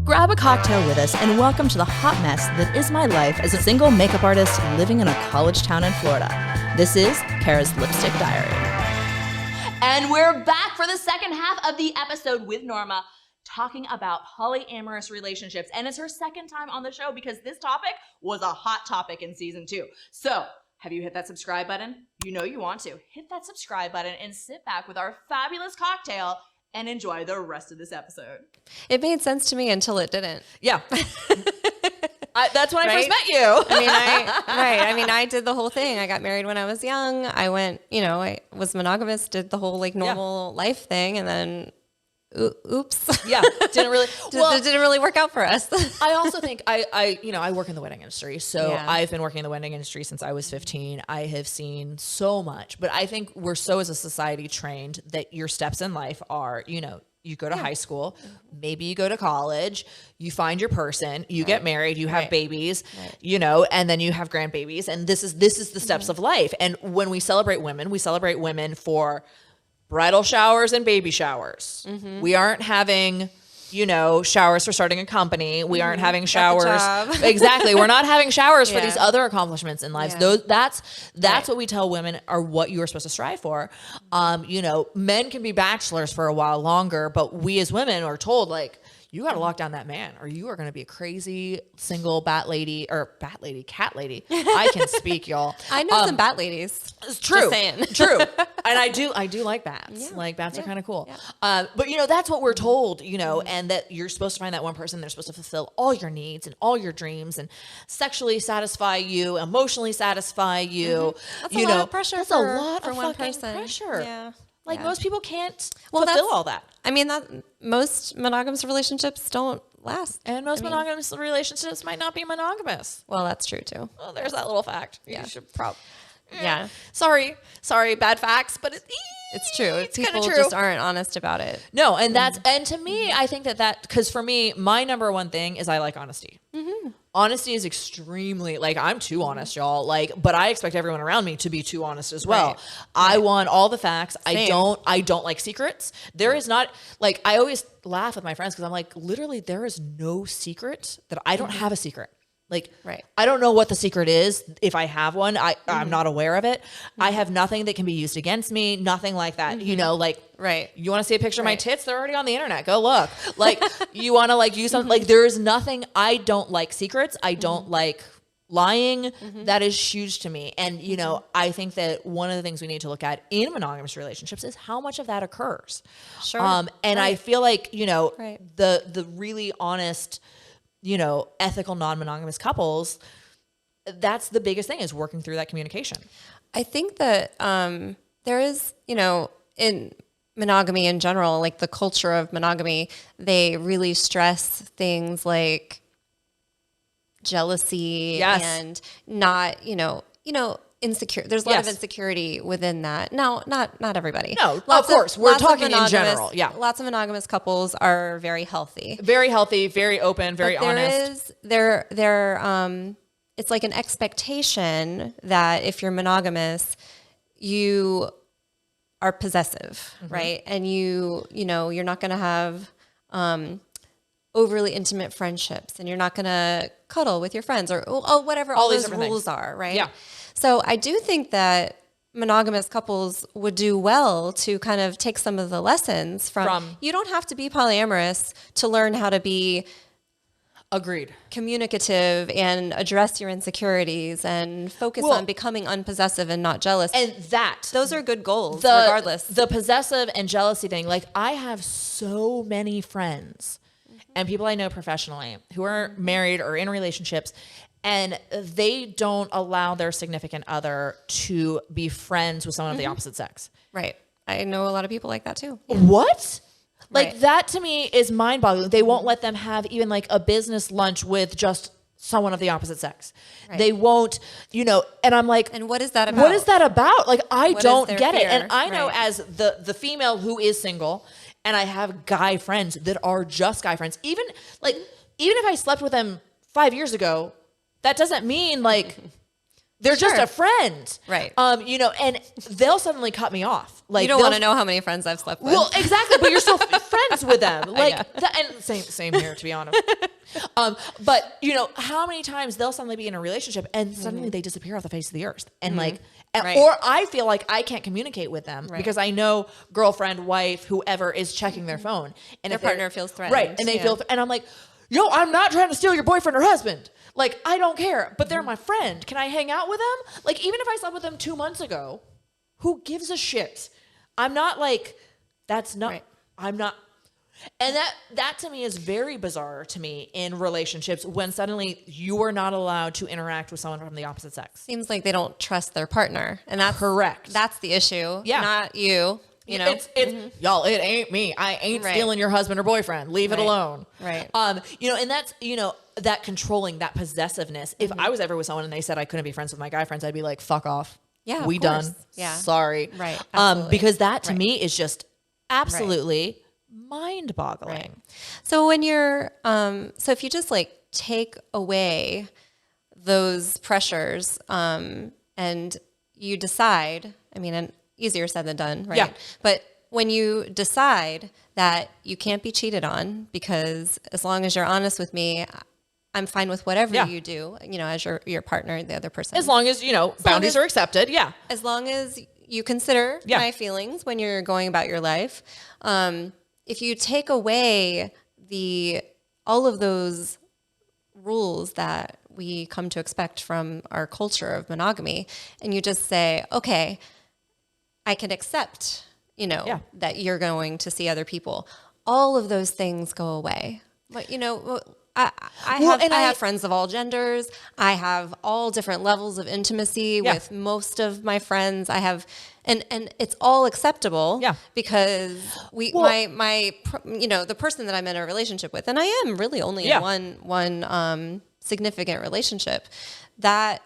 Grab a cocktail with us and welcome to the hot mess that is my life as a single makeup artist living in a college town in Florida. This is Kara's Lipstick Diary. And we're back for the second half of the episode with Norma, talking about polyamorous relationships. And it's her second time on the show because this topic was a hot topic in season 2. So, have you hit that subscribe button? You know you want to. Hit that subscribe button and sit back with our fabulous cocktail and enjoy the rest of this episode. It made sense to me until it didn't. Yeah. That's when I first met you. I mean, I did the whole thing. I got married when I was young. I went, I was monogamous, did the whole normal life thing, and then oops. Yeah, didn't really work out for us. I also think I work in the wedding industry. So yeah. I've been working in the wedding industry since I was 15. I have seen so much, but I think we're so as a society trained that your steps in life are, you go to high school, maybe you go to college, you find your person, you get married, you have babies, and then you have grandbabies. And this is the steps of life. And when we celebrate women for bridal showers and baby showers. Mm-hmm. We aren't having, showers for starting a company. We aren't having showers. Exactly. We're not having showers for these other accomplishments in life. Yeah. That's what we tell women are what you are supposed to strive for. Men can be bachelors for a while longer, but we as women are told you got to lock down that man or you are going to be a crazy single cat lady. I can speak, y'all. I know some bat ladies. It's true. Just saying. True. And I do like bats. Yeah. Bats are kind of cool. Yeah. But that's what we're told, and that you're supposed to find that one person that's supposed to fulfill all your needs and all your dreams and sexually satisfy you, emotionally satisfy you. Mm-hmm. That's a lot of pressure. That's a lot for of one fucking person. pressure. Yeah. Most people can't fulfill all that. I mean, most monogamous relationships don't last. And most monogamous relationships might not be monogamous. Well, that's true too. Well, there's that little fact. Yeah. You should yeah. Sorry, bad facts, but it's true. It's people true. Just aren't honest about it. No, and and to me, I think that because for me, my number one thing is I like honesty. Mm-hmm. Honesty is extremely I'm too honest, y'all. But I expect everyone around me to be too honest as well. Right. I want all the facts. Same. I don't like secrets. There is not I always laugh with my friends because I'm literally there is no secret that I don't have a secret. Right. I don't know what the secret is. If I have one, I'm not aware of it. Mm-hmm. I have nothing that can be used against me. Nothing like that. Mm-hmm. Right. You want to see a picture of my tits? They're already on the internet. Go look. You want to use something there is nothing. I don't like secrets. I don't like lying. Mm-hmm. That is huge to me. And, I think that one of the things we need to look at in monogamous relationships is how much of that occurs. Sure. And I feel the really honest, ethical non-monogamous couples, that's the biggest thing is working through that communication. I think that there is, in monogamy in general, the culture of monogamy, they really stress things like jealousy and not, insecure. There's a lot of insecurity within that. No, not everybody. No, of course. We're talking in general. Yeah. Lots of monogamous couples are very healthy. Very healthy, very open, very honest. It's like an expectation that if you're monogamous, you are possessive, right? And you're not going to have overly intimate friendships, and you're not going to cuddle with your friends or whatever all those rules are, right? Yeah. So I do think that monogamous couples would do well to kind of take some of the lessons from you don't have to be polyamorous to learn how to be communicative and address your insecurities and focus on becoming unpossessive and not jealous. And those are good goals regardless. The possessive and jealousy thing, I have so many friends and people I know professionally who are married or in relationships, and they don't allow their significant other to be friends with someone of the opposite sex. Right. I know a lot of people like that too. Yeah. What? That to me is mind-boggling. They won't let them have even a business lunch with just someone of the opposite sex. Right. They won't, and I'm and what is that about? What is that about? I don't get it. fear? And I know as the female who is single, and I have guy friends that are just guy friends. Even if I slept with them 5 years ago, that doesn't mean They're just a friend. Right. You know, and they'll suddenly cut me off. Like, you don't want to know how many friends I've slept with. Well, exactly, but you're still friends with them. Like, and same here, to be honest. But you know, how many times they'll suddenly be in a relationship and suddenly they disappear off the face of the earth, and like, or I feel like I can't communicate with them because I know girlfriend, wife, whoever is checking their phone, and their partner feels threatened, right? And they feel, and I'm like, yo, I'm not trying to steal your boyfriend or husband. Like, I don't care, but they're my friend. Can I hang out with them? Like, even if I slept with them 2 months ago, who gives a shit? I'm not like, that's not, I'm not. And that to me is very bizarre to me in relationships when suddenly you are not allowed to interact with someone from the opposite sex. Seems like they don't trust their partner. And that's correct. That's the issue. Yeah. Not you. You know, it's y'all, it ain't me. I ain't stealing your husband or boyfriend. Leave it alone. Right. You know, and that's, you know, that controlling, that possessiveness. If I was ever with someone and they said I couldn't be friends with my guy friends, I'd be like, fuck off. Yeah. We done. Yeah. Sorry. Right. Absolutely. Because that to me is just absolutely mind boggling. Right. So when you're, so if you just like take away those pressures, and you decide, I mean, and easier said than done, right? Yeah. But when you decide that you can't be cheated on, because as long as you're honest with me, I'm fine with whatever you do, you know, as your partner, the other person. As long as, you know, boundaries are accepted. Yeah. As long as you consider my feelings when you're going about your life. If you take away all of those rules that we come to expect from our culture of monogamy, and you just say, okay, I can accept, you know, that you're going to see other people. All of those things go away. But, you know, I have friends of all genders. I have all different levels of intimacy with most of my friends. I have, and it's all acceptable because my you know, the person that I'm in a relationship with, and I am really only in one significant relationship, that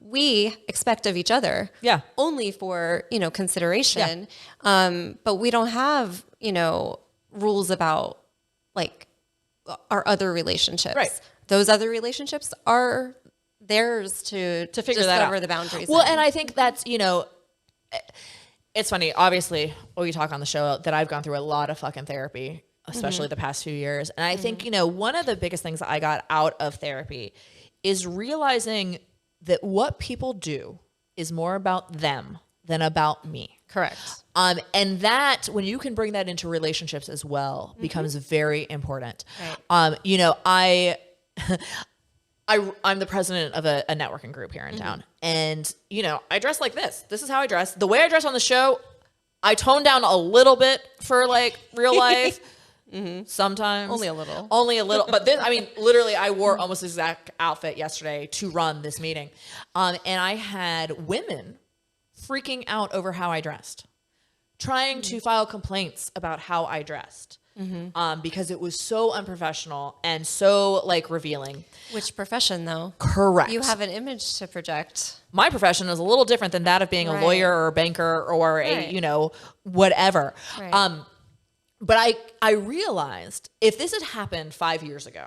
we expect of each other only for, you know, consideration. But we don't have, you know, rules about like our other relationships. Right. Those other relationships are theirs to figure that out. Discover the boundaries. Well, and I think that's, you know, it's funny, obviously, we talk on the show that I've gone through a lot of fucking therapy, especially the past few years. And I think, you know, one of the biggest things that I got out of therapy is realizing that what people do is more about them than about me. Correct. And that, when you can bring that into relationships as well, becomes very important. Right. You know, I'm the president of a networking group here in town. And, you know, I dress like this. This is how I dress. The way I dress on the show, I tone down a little bit for like real life. Sometimes. Only a little. Only a little. But this, I mean, literally, I wore almost the exact outfit yesterday to run this meeting. And I had women freaking out over how I dressed, trying to file complaints about how I dressed. Because it was so unprofessional and so like revealing. Which profession though? Correct. You have an image to project. My profession is a little different than that of being a lawyer or a banker or a, you know, whatever. Right. But I realized if this had happened 5 years ago,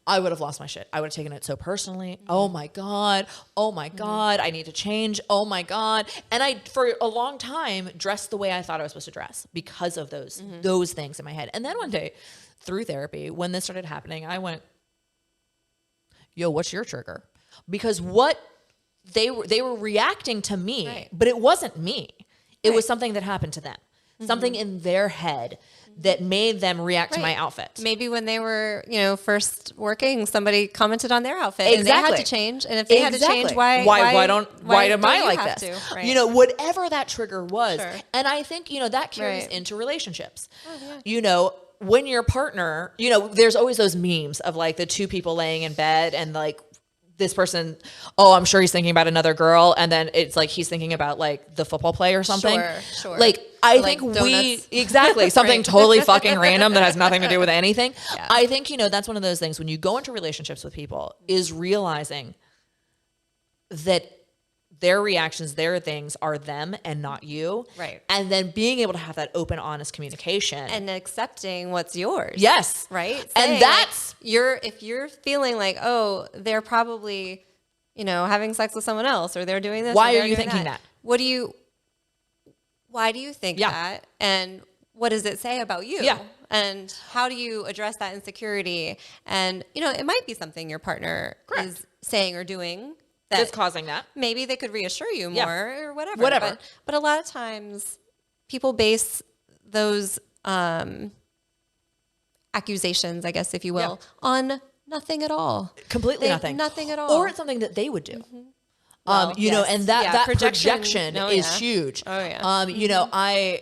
I would have lost my shit. I would have taken it so personally. Oh my God. Oh my God. I need to change. Oh my God. And I, for a long time, dressed the way I thought I was supposed to dress because of those things in my head. And then one day through therapy, when this started happening, I went, yo, what's your trigger? Because what they were reacting to me, but it wasn't me. It was something that happened to them. Something in their head that made them react to my outfit. Maybe when they were, you know, first working, somebody commented on their outfit and they had to change. And if they had to change, why am I like this? You know, whatever that trigger was. And I think, you know, that carries into relationships. You know, when your partner, you know, there's always those memes of like the two people laying in bed and like this person, oh, I'm sure he's thinking about another girl. And then it's like, he's thinking about like the football play or something. Sure. Like, I think exactly, something totally fucking random that has nothing to do with anything. I think, you know, that's one of those things when you go into relationships with people is realizing that their reactions, their things are them and not you. Right. And then being able to have that open, honest communication. And accepting what's yours. Yes. Right. And that's if you're feeling like, oh, they're probably, having sex with someone else, or they're doing this. Why or are you doing thinking that? Why do you think that? And what does it say about you? Yeah. And how do you address that insecurity? And, it might be something your partner is saying or doing That's causing that. maybe they could reassure you more or whatever. Whatever. But a lot of times people base those accusations, I guess, if you will, on nothing at all. Completely nothing. Nothing at all. Or it's something that they would do. Well, And that projection Oh, is yeah. huge. Oh, yeah. I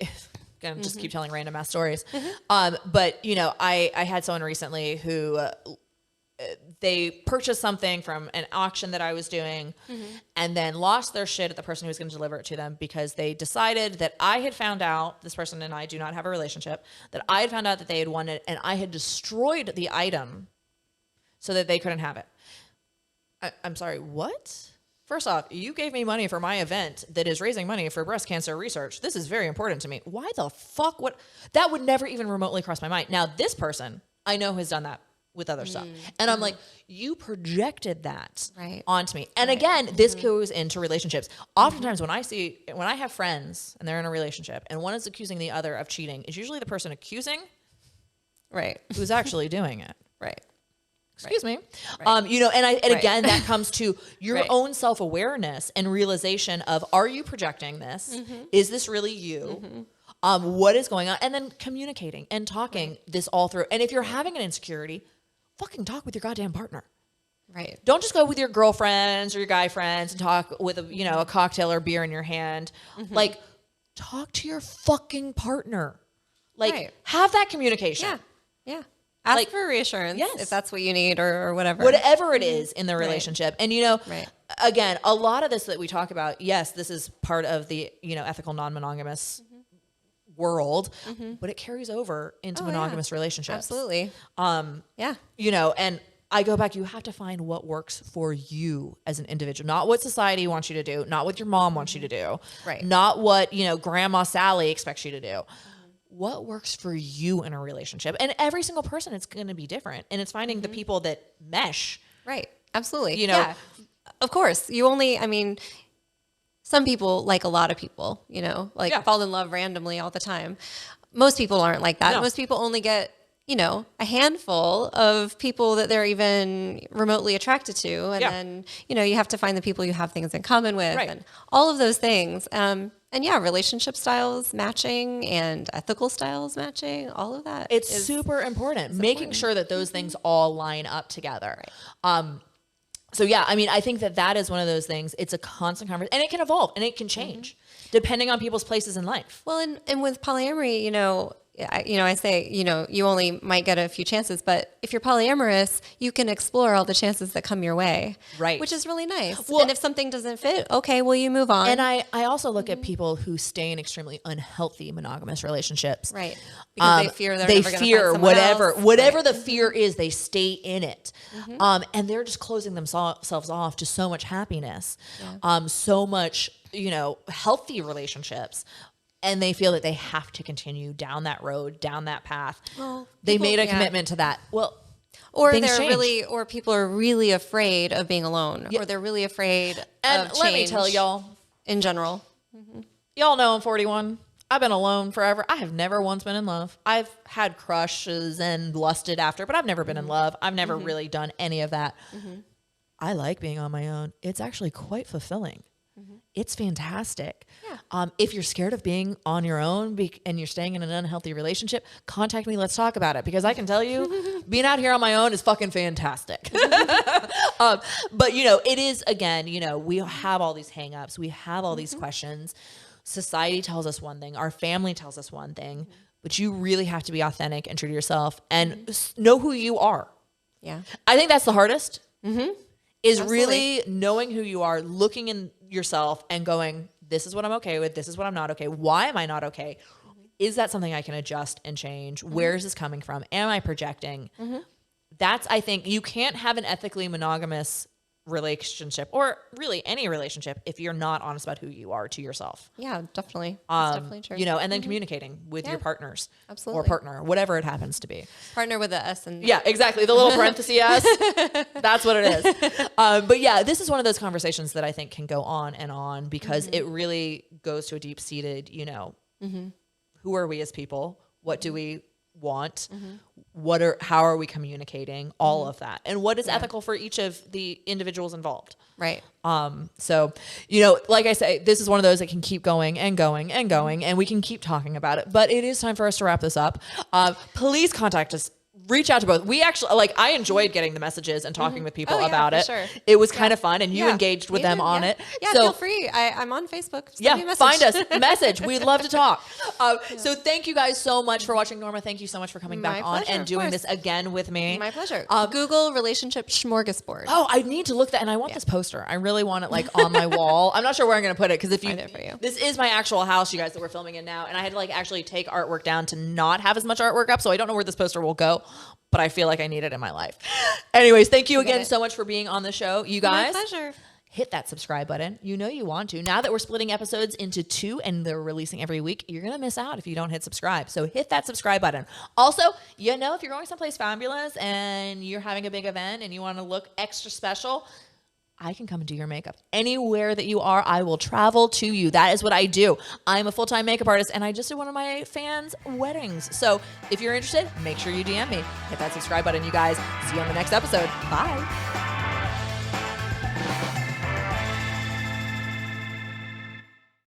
just keep telling random ass stories. But I had someone recently who they purchased something from an auction that I was doing and then lost their shit at the person who was going to deliver it to them because they decided that I had found out, this person and I do not have a relationship, that I had found out that they had won it and I had destroyed the item so that they couldn't have it. I'm sorry, what? First off, you gave me money for my event that is raising money for breast cancer research. This is very important to me. Why the fuck would that would never even remotely cross my mind. Now, this person I know has done that with other stuff. And I'm like, you projected that onto me. And again, this goes into relationships. Oftentimes when I have friends and they're in a relationship and one is accusing the other of cheating, it's usually the person accusing who's actually doing it. Excuse me. And again, that comes to your own self-awareness and realization of, are you projecting this? Is this really you? What is going on? And then communicating and talking this all through. And if you're having an insecurity, fucking talk with your goddamn partner. Don't just go with your girlfriends or your guy friends and talk with a cocktail or beer in your hand. Like, talk to your fucking partner. Like, have that communication. Yeah. Ask for reassurance if that's what you need or whatever. Whatever it is in the relationship. And, again, a lot of this that we talk about, yes, this is part of the, ethical non-monogamous world, but it carries over into monogamous relationships. Absolutely. And I go back, you have to find what works for you as an individual, not what society wants you to do, not what your mom wants you to do, not what, Grandma Sally expects you to do. What works for you in a relationship? And every single person, it's going to be different. And it's finding the people that mesh. Absolutely. Of course. Some people, like a lot of people, fall in love randomly all the time. Most people aren't like that. No. Most people only get, a handful of people that they're even remotely attracted to. And then, you have to find the people you have things in common with and all of those things. Relationship styles matching and ethical styles matching, all of that. It's super important. Making sure that those things all line up together. I think that is one of those things. It's a constant conversation, and it can evolve and it can change depending on people's places in life. Well, and with polyamory, I say, you only might get a few chances, but if you're polyamorous, you can explore all the chances that come your way. Which is really nice. Well, and if something doesn't fit, okay, well, you move on. And I also look at people who stay in extremely unhealthy monogamous relationships. Because they fear they're never going to find someone else. Whatever the fear is, they stay in it. And they're just closing themselves off to so much happiness, so much, healthy relationships. And they feel that they have to continue down that road, down that path. Well, they made a commitment to that. Well, or people are really afraid of being alone, or they're really afraid of change. Let me tell y'all, in general, y'all know I'm 41. I've been alone forever. I have never once been in love. I've had crushes and lusted after, but I've never been in love. I've never really done any of that. I like being on my own. It's actually quite fulfilling. It's fantastic. If you're scared of being on your own and you're staying in an unhealthy relationship, contact me. Let's talk about it, because I can tell you being out here on my own is fucking fantastic. But it is, again, we have all these hangups. We have all these questions. Society tells us one thing. Our family tells us one thing, but you really have to be authentic and true to yourself and know who you are. I think that's the hardest. Is really knowing who you are, looking in yourself and going, this is what I'm okay with. This is what I'm not okay. Why am I not okay? Is that something I can adjust and change? Where is this coming from? Am I projecting? That's, I think, you can't have an ethically monogamous relationship, or really any relationship, if you're not honest about who you are to yourself. Yeah, definitely. That's definitely true. You know, and then communicating with your partners. Absolutely. Or partner, whatever it happens to be. Partner with the S and yeah, exactly. The little parenthesis S. That's what it is. But yeah, this is one of those conversations that I think can go on because it really goes to a deep seated, you know, who are we as people? What do we want? How are we communicating? All of that. And what is ethical for each of the individuals involved? Right. So, you know, like I say, this is one of those that can keep going and going and going, and we can keep talking about it, but it is time for us to wrap this up. Please contact us. Reach out to both. We actually, like, I enjoyed getting the messages and talking with people about it. Sure. It was kind of fun, and you engaged with them on it. Yeah, so, feel free. I'm on Facebook. Send me a message. Find us. Message. We'd love to talk. So thank you guys so much for watching. Norma, thank you so much for coming back on and doing this again with me. My pleasure. Google relationship smorgasbord. Oh, I need to look that, and I want this poster. I really want it like on my wall. I'm not sure where I'm going to put it because if Find it for you. This is my actual house, you guys, that we're filming in now, and I had to like actually take artwork down to not have as much artwork up, so I don't know where this poster will go. But I feel like I need it in my life. Anyways, thank you again so much for being on the show. You guys, my pleasure. Hit that subscribe button. You know you want to. Now that we're splitting episodes into 2 and they're releasing every week, you're going to miss out if you don't hit subscribe. So hit that subscribe button. Also, you know, if you're going someplace fabulous and you're having a big event and you want to look extra special, I can come and do your makeup. Anywhere that you are, I will travel to you. That is what I do. I'm a full-time makeup artist, and I just did one of my fans' weddings. So if you're interested, make sure you DM me. Hit that subscribe button, you guys. See you on the next episode. Bye.